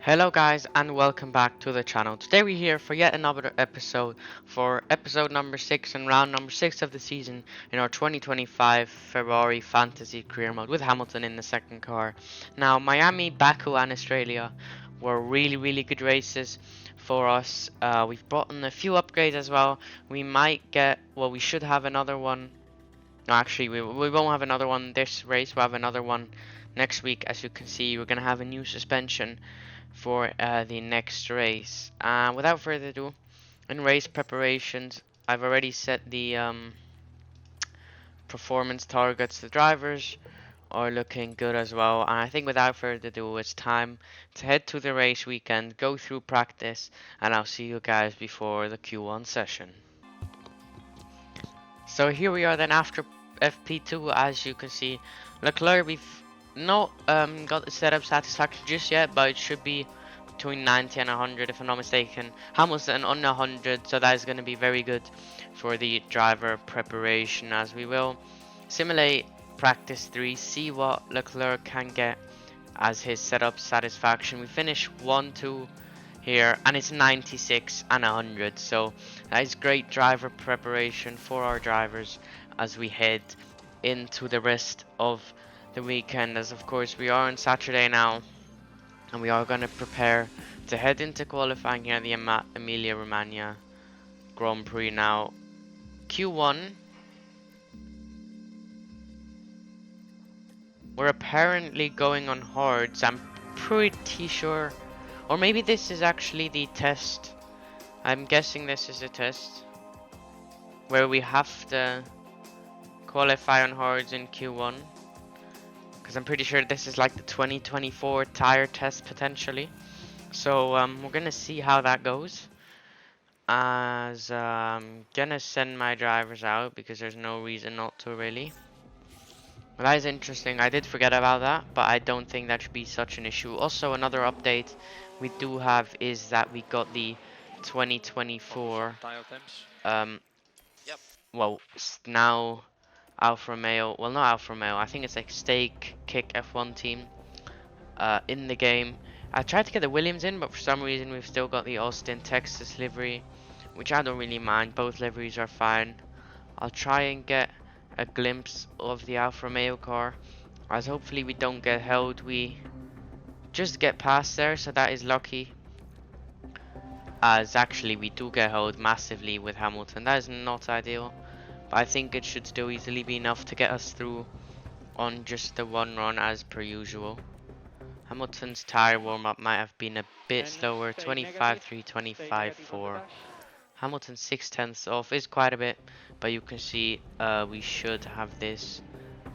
Hello guys and welcome back to the channel. Today we're here for yet another episode, for episode number 6 and round number 6 of the season in our 2025 Ferrari Fantasy Career Mode with Hamilton in the second car. Now Miami, Baku and Australia were really good races for us. We've brought in a few upgrades as well. We might get, well, we should have another one. No, actually we won't have another one this race. We'll have another one next week. As you can see, we're going to have a new suspension for the next race. Without further ado, in race preparations, I've already set the performance targets. The drivers are looking good as well, and I think without further ado, it's time to head to the race weekend, go through practice, and I'll see you guys before the Q1 session. So here we are then after FP2. As you can see, Leclerc, we've not got the setup satisfaction just yet, but it should be between 90 and 100 if I'm not mistaken. Hamilton on 100, so that is going to be very good for the driver preparation, as we will simulate practice 3, see what Leclerc can get as his setup satisfaction. We finish 1-2 here, and it's 96 and 100, so that is great driver preparation for our drivers as we head into the rest of the weekend, as of course we are on Saturday now, and we are going to prepare to head into qualifying here at the Emilia Romagna Grand Prix. Now Q1, we're apparently going on hards. I'm pretty sure, or maybe this is actually the test. I'm guessing this is a test where we have to qualify on hards in Q1, because I'm pretty sure this is like the 2024 tire test potentially. So we're gonna see how that goes, as I'm gonna send my drivers out because there's no reason not to, really. Well, that is interesting. I did forget about that, but I don't think that should be such an issue. Also, another update we do have is that we got the 2024 well, now Alfa Romeo, well, not Alfa Romeo, I think it's like Stake Kick F1 team in the game. I tried to get the Williams in, but for some reason we've still got the Austin, Texas livery, which I don't really mind. Both liveries are fine. I'll try and get a glimpse of the Alfa Romeo car, as hopefully we don't get held. We just get past there, so that is lucky, as actually we do get held massively with Hamilton. That is not ideal, but I think it should still easily be enough to get us through on just the one run as per usual. Hamilton's tire warm-up might have been a bit slower, 25.3, 25.4. Hamilton 6/10 off is quite a bit, but you can see we should have this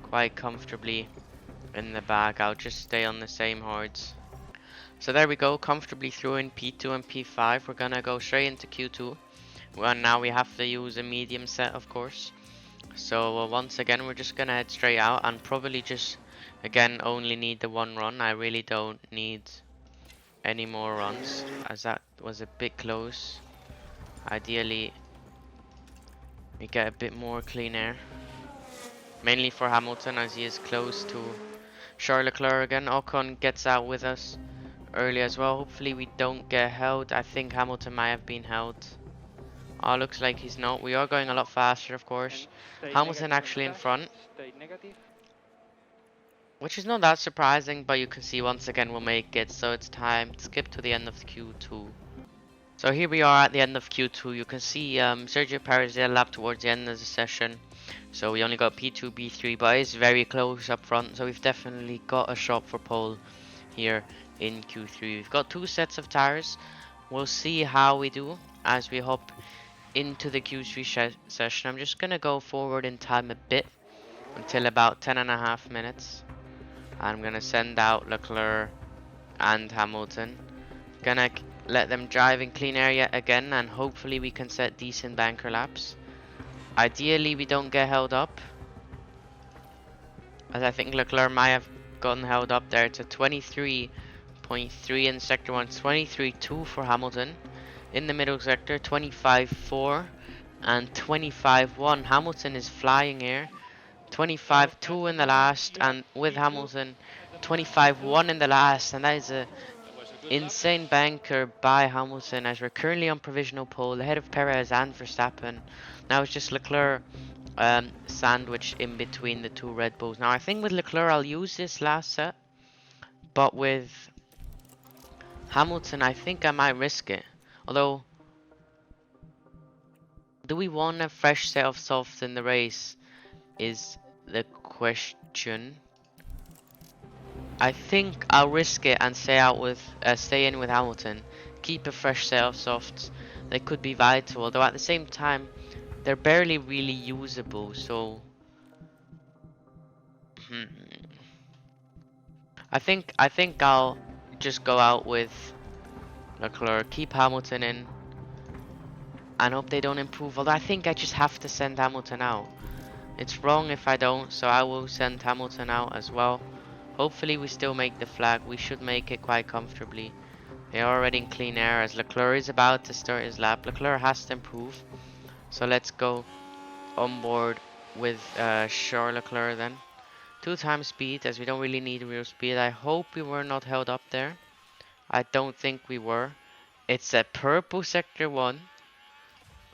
quite comfortably in the bag. I'll just stay on the same hards. So there we go, comfortably through in P2 and P5. We're gonna go straight into Q2. Well, now we have to use a medium set, of course. So once again, we're just gonna head straight out and probably just, again, only need the one run. I really don't need any more runs, as that was a bit close. Ideally, we get a bit more clean air, mainly for Hamilton, as he is close to Charles Leclerc again. Ocon gets out with us early as well. Hopefully we don't get held. I think Hamilton might have been held. Oh, looks like he's not. We are going a lot faster, of course. Hamilton actually in front, which is not that surprising, but you can see once again we'll make it. So it's time to skip to the end of Q2. So here we are at the end of Q2. You can see Sergio Perez did a lap towards the end of the session. So we only got P2, B3, but it's very close up front. So we've definitely got a shot for pole here in Q3. We've got 2 sets of tires. We'll see how we do as we hop into the Q3 session. I'm just gonna go forward in time a bit until about 10.5 minutes. I'm gonna send out Leclerc and Hamilton. Gonna let them drive in clean air yet again, and hopefully we can set decent banker laps. Ideally we don't get held up, as I think Leclerc might have gotten held up there. To 23.3 in sector 1, 23.2 for Hamilton. In the middle sector, 25.4 and 25.1. Hamilton is flying here. 25.2 in the last, and with Hamilton 25.1 in the last, and that is a insane banker by Hamilton as we're currently on provisional pole ahead of Perez and Verstappen. Now it's just Leclerc sandwiched in between the two Red Bulls. Now I think with Leclerc I'll use this last set, but with Hamilton I think I might risk it. Although, do we want a fresh set of softs in the race is the question. I think I'll risk it and stay in with Hamilton. Keep a fresh set of softs. They could be vital, although at the same time they're barely really usable. So I think I'll just go out with Leclerc, keep Hamilton in, and hope they don't improve. Although I think I just have to send Hamilton out. It's wrong if I don't, so I will send Hamilton out as well. Hopefully we still make the flag. We should make it quite comfortably. They are already in clean air as Leclerc is about to start his lap. Leclerc has to improve. So let's go on board with Charles Leclerc then. 2 times speed as we don't really need real speed. I hope we were not held up there. I don't think we were. It's a purple sector 1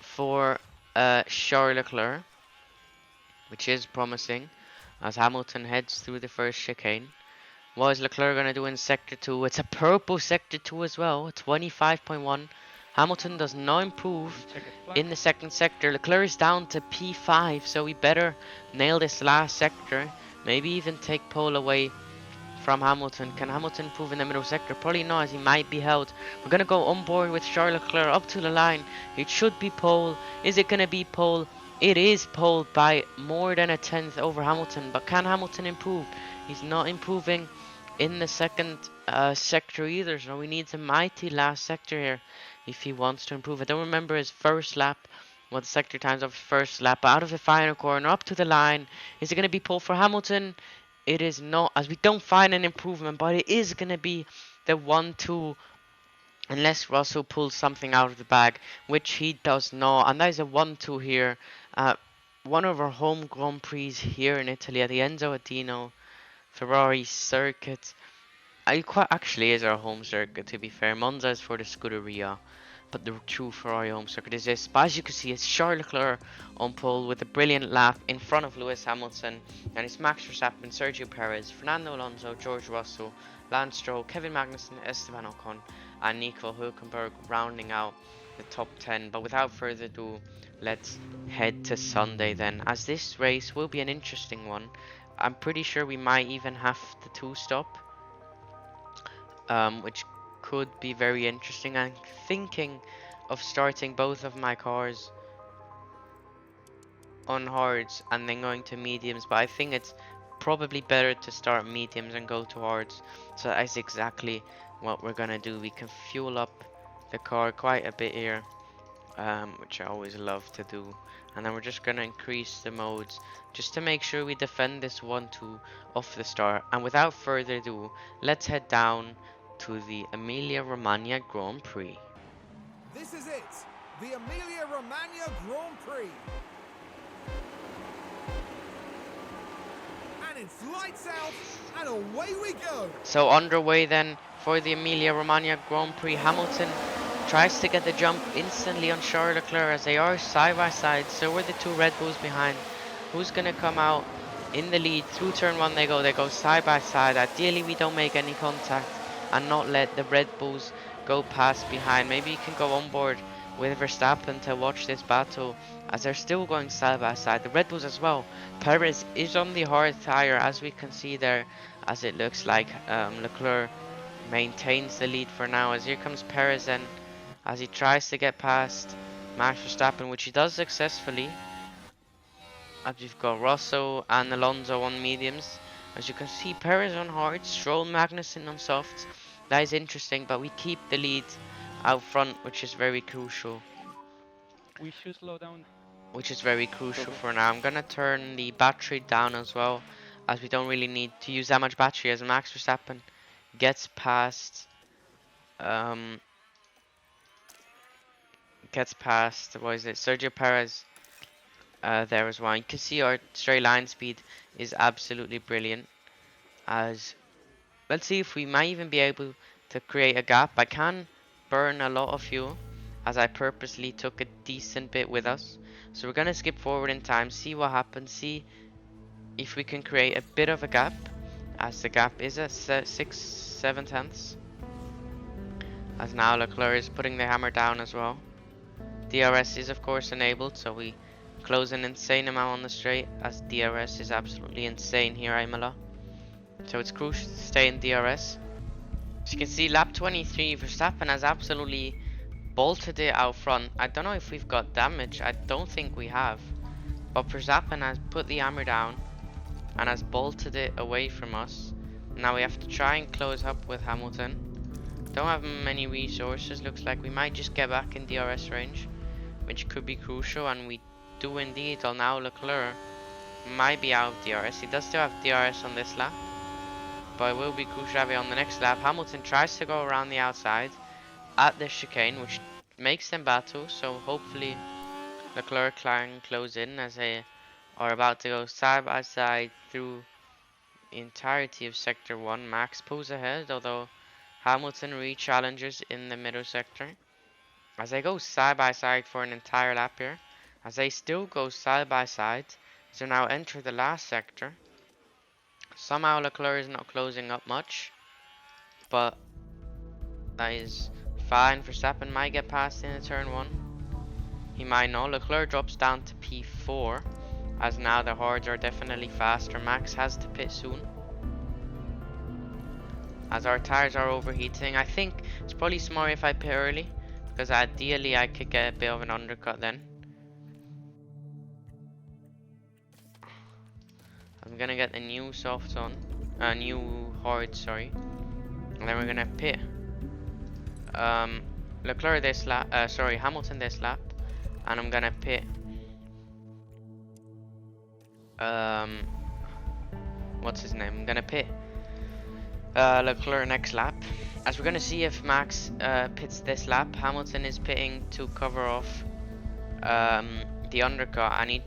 for Charles Leclerc, which is promising as Hamilton heads through the first chicane. What is Leclerc going to do in sector 2? It's a purple sector 2 as well, 25.1. Hamilton does not improve in the second sector. Leclerc is down to P5, so we better nail this last sector. Maybe even take pole away from Hamilton. Can Hamilton improve in the middle sector? Probably not, as he might be held. We're going to go on board with Charles Leclerc up to the line. It should be pole. Is it going to be pole? It is pole by more than a tenth over Hamilton. But can Hamilton improve? He's not improving in the second sector either. So we need a mighty last sector here if he wants to improve. I don't remember his first lap. What the sector times of his first lap. Out of the final corner, up to the line. Is it going to be pole for Hamilton? It is not, as we don't find an improvement, but it is going to be the 1-2 unless Russell pulls something out of the bag, which he does not. And that is a 1-2 here. One of our home Grand Prix here in Italy at the Enzo Attino Ferrari circuit. It quite actually is our home circuit, to be fair. Monza is for the Scuderia, but the true Ferrari home circuit is this. But as you can see, it's Charles Leclerc on pole with a brilliant lap in front of Lewis Hamilton, and it's Max Verstappen, Sergio Perez, Fernando Alonso, George Russell, Lance Stroll, Kevin Magnussen, Esteban Ocon, and Nico Hülkenberg rounding out the top 10. But without further ado, let's head to Sunday then, as this race will be an interesting one. I'm pretty sure we might even have the 2-stop, which could be very interesting. I'm thinking of starting both of my cars on hards and then going to mediums, but I think it's probably better to start mediums and go to hards. So that's exactly what we're gonna do. We can fuel up the car quite a bit here, which I always love to do, and then we're just gonna increase the modes just to make sure we defend this 1-2 off the start. And without further ado, let's head down to the Emilia-Romagna Grand Prix. This is it, the Emilia-Romagna Grand Prix. And it's lights out, and away we go. So underway then for the Emilia-Romagna Grand Prix. Hamilton tries to get the jump instantly on Charles Leclerc as they are side by side. So are the two Red Bulls behind. Who's going to come out in the lead? Through turn 1 they go side by side. Ideally we don't make any contact and not let the Red Bulls go past behind. Maybe you can go on board with Verstappen to watch this battle as they're still going side by side. The Red Bulls as well. Perez is on the hard tire as we can see there, as it looks like Leclerc maintains the lead for now, as here comes Perez then as he tries to get past Max Verstappen, which he does successfully. As we've got Russell and Alonso on mediums. As you can see, Perez on hard, Stroll, Magnussen on softs. That is interesting, but we keep the lead out front, which is very crucial. We should slow down. Which is very crucial for now. I'm gonna turn the battery down as well, as we don't really need to use that much battery as Max Verstappen gets past what is it, Sergio Perez there as well. You can see our straight line speed is absolutely brilliant, as let's see if we might even be able to create a gap. I can burn a lot of fuel as I purposely took a decent bit with us. So we're gonna skip forward in time, see what happens, see if we can create a bit of a gap, as the gap is at 6-7 tenths. As now Leclerc is putting the hammer down as well. DRS is of course enabled, so we close an insane amount on the straight, as DRS is absolutely insane here, Imola. So it's crucial to stay in DRS. As you can see, lap 23, Verstappen has absolutely bolted it out front. I don't know if we've got damage, I don't think we have. But Verstappen has put the hammer down and has bolted it away from us. Now we have to try and close up with Hamilton. Don't have many resources, looks like we might just get back in DRS range, which could be crucial, and we do indeed. Well, now Leclerc might be out of DRS. He does still have DRS on this lap, but it will be crucial to have it on the next lap. Hamilton tries to go around the outside at the chicane, which makes them battle, so hopefully Leclerc can close in, as they are about to go side by side through the entirety of sector 1. Max pulls ahead, although Hamilton re-challenges in the middle sector as they go side by side for an entire lap here, as they still go side by side. So now enter the last sector. Somehow Leclerc is not closing up much, but that is fine. Verstappen might get past in turn 1. He might not. Leclerc drops down to P4, as now the hards are definitely faster. Max has to pit soon, as our tires are overheating. I think it's probably smart if I pit early, because ideally I could get a bit of an undercut then. I'm gonna get the new softs on, new hard, sorry, and then we're gonna pit Leclerc this lap, sorry, Hamilton this lap, and I'm gonna pit what's his name? I'm gonna pit Leclerc next lap, as we're gonna see if Max pits this lap. Hamilton is pitting to cover off the undercut, and he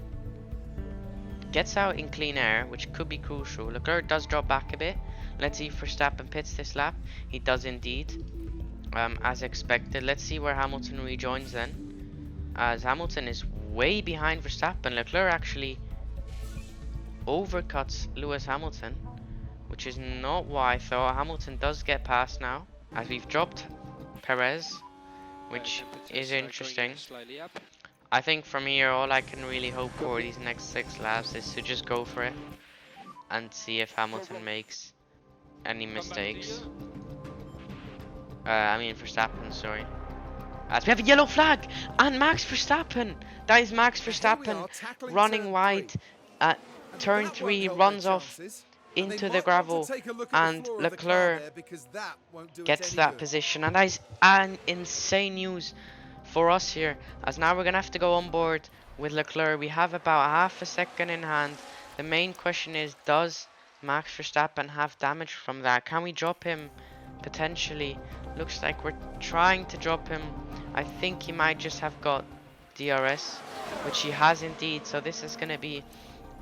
gets out in clean air, which could be crucial. Leclerc does drop back a bit. Let's see if Verstappen pits this lap. He does indeed, as expected. Let's see where Hamilton rejoins then, as Hamilton is way behind Verstappen. Leclerc actually overcuts Lewis Hamilton, which is not what I thought. Hamilton does get past now, as we've dropped Perez, which is interesting. I think from here all I can really hope for these next 6 laps is to just go for it and see if Hamilton makes any mistakes. I mean Verstappen, sorry. As we have a yellow flag and Max Verstappen. That is Max Verstappen running wide at turn 3, runs off into the gravel, and Leclerc gets that position, and that is an insane news for us here, as now we're gonna have to go on board with Leclerc. We have about half a second in hand. The main question is, does Max Verstappen have damage from that? Can we drop him potentially? Looks like we're trying to drop him. I think he might just have got DRS, which he has indeed, so this is gonna be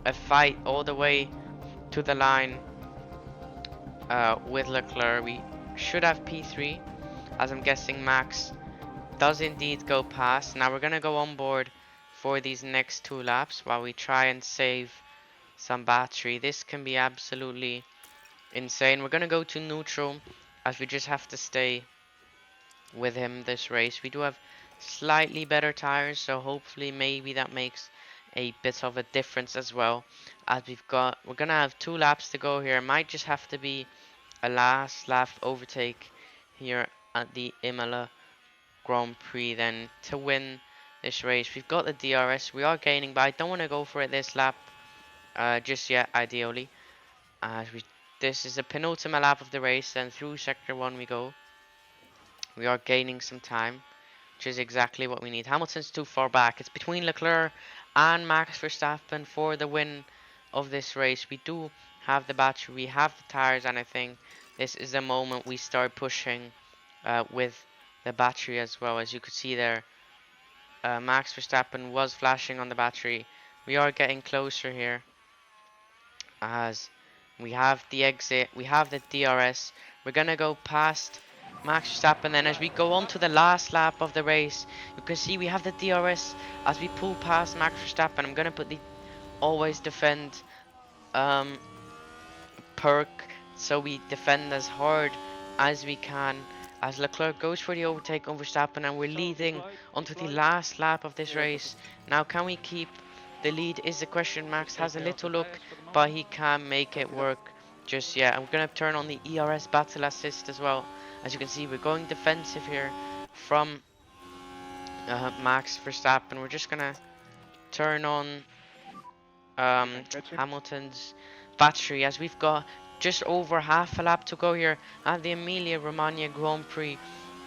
a fight all the way to the line with Leclerc. We should have P3, as I'm guessing Max does indeed go past. Now we're gonna go on board for these next 2 laps while we try and save some battery. This can be absolutely insane. We're gonna go to neutral, as we just have to stay with him this race. We do have slightly better tires, so hopefully maybe that makes a bit of a difference as well, as we're gonna have 2 laps to go here. It might just have to be a last lap overtake here at the Imola Grand Prix then to win this race. We've got the DRS, we are gaining, but I don't want to go for it this lap just yet, ideally, as this is the penultimate lap of the race, and through sector 1 we go. We are gaining some time, which is exactly what we need. Hamilton's too far back. It's between Leclerc and Max Verstappen for the win of this race. We do have the battery, we have the tires, and I think this is the moment we start pushing with the battery as well. As you could see there, Max Verstappen was flashing on the battery. We are getting closer here, as we have the exit, we have the DRS. We're gonna go past Max Verstappen. Then as we go on to the last lap of the race, you can see we have the DRS as we pull past Max Verstappen. I'm gonna put the always defend perk, so we defend as hard as we can as Leclerc goes for the overtake on Verstappen, and we're leading onto the last lap of this race. Now can we keep the lead is the question. Max has a little look, but he can't make it work just yet. I'm gonna turn on the ERS battle assist as well. As you can see, we're going defensive here from Max Verstappen. We're just gonna turn on Hamilton's battery as we've got just over half a lap to go here at the Emilia Romagna Grand Prix.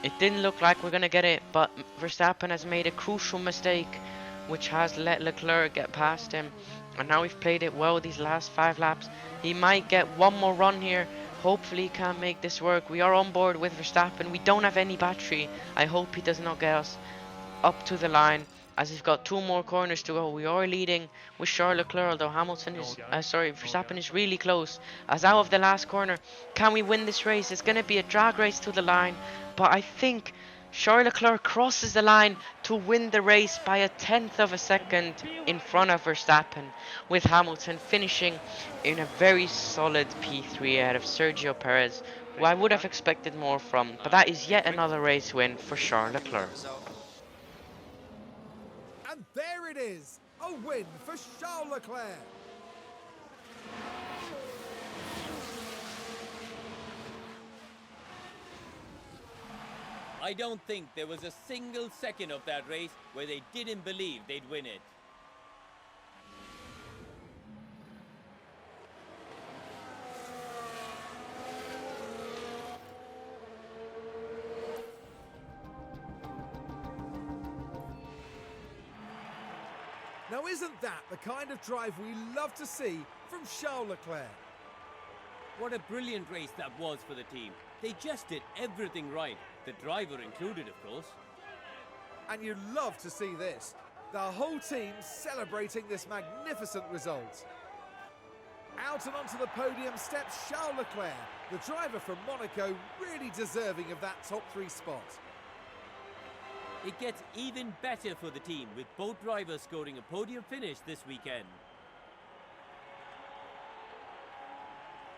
It didn't look like we're gonna get it, but Verstappen has made a crucial mistake which has let Leclerc get past him, and now we've played it well these last 5 laps. He might get one more run here. Hopefully he can make this work. We are on board with Verstappen. We don't have any battery. I hope he does not get us up to the line as we've got 2 more corners to go. We are leading with Charles Leclerc, although Hamilton is Verstappen is really close. As out of the last corner, can we win this race? It's going to be a drag race to the line, but I think Charles Leclerc crosses the line to win the race by a 1/10 of a second in front of Verstappen, with Hamilton finishing in a very solid P3 out of Sergio Perez, who I would have expected more from, but that is yet another race win for Charles Leclerc. And there it is, a win for Charles Leclerc. I don't think there was a single second of that race where they didn't believe they'd win it. Now isn't that the kind of drive we love to see from Charles Leclerc? What a brilliant race that was for the team. They just did everything right, the driver included, of course. And you love to see this. The whole team celebrating this magnificent result. Out and onto the podium steps Charles Leclerc, the driver from Monaco, really deserving of that top 3 spot. It gets even better for the team, with both drivers scoring a podium finish this weekend.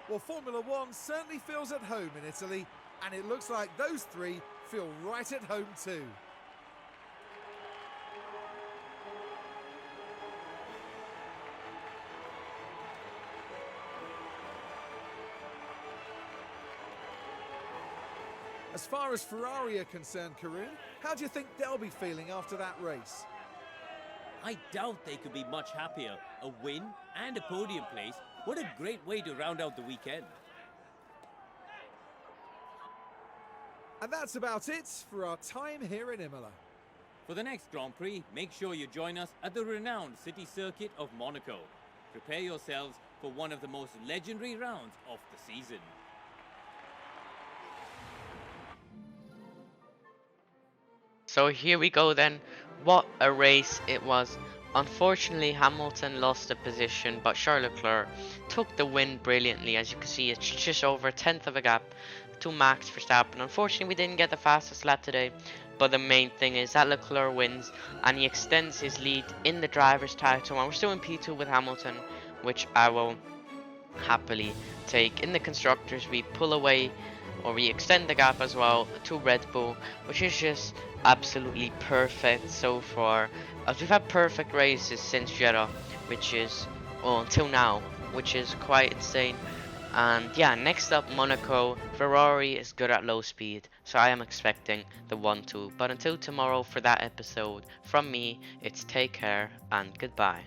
Well, Formula One certainly feels at home in Italy, and it looks like those 3 feel right at home too. As far as Ferrari are concerned, Karun, how do you think they'll be feeling after that race? I doubt they could be much happier. A win and a podium place. What a great way to round out the weekend. And that's about it for our time here in Imola. For the next Grand Prix, make sure you join us at the renowned city circuit of Monaco. Prepare yourselves for one of the most legendary rounds of the season. So here we go then. What a race it was. Unfortunately, Hamilton lost the position, but Charles Leclerc took the win brilliantly. As you can see, it's just over a 1/10 of a gap to Max Verstappen. Unfortunately, we didn't get the fastest lap today, but the main thing is that Leclerc wins and he extends his lead in the driver's title, and we're still in P2 with Hamilton, which I will happily take. In the constructors, we pull away, or we extend the gap as well to Red Bull, which is just absolutely perfect so far, as we've had perfect races since Jeddah, which is, well, until now, which is quite insane. And yeah, next up, Monaco. Ferrari is good at low speed, so I am expecting the 1-2. But until tomorrow for that episode, from me, it's take care and goodbye.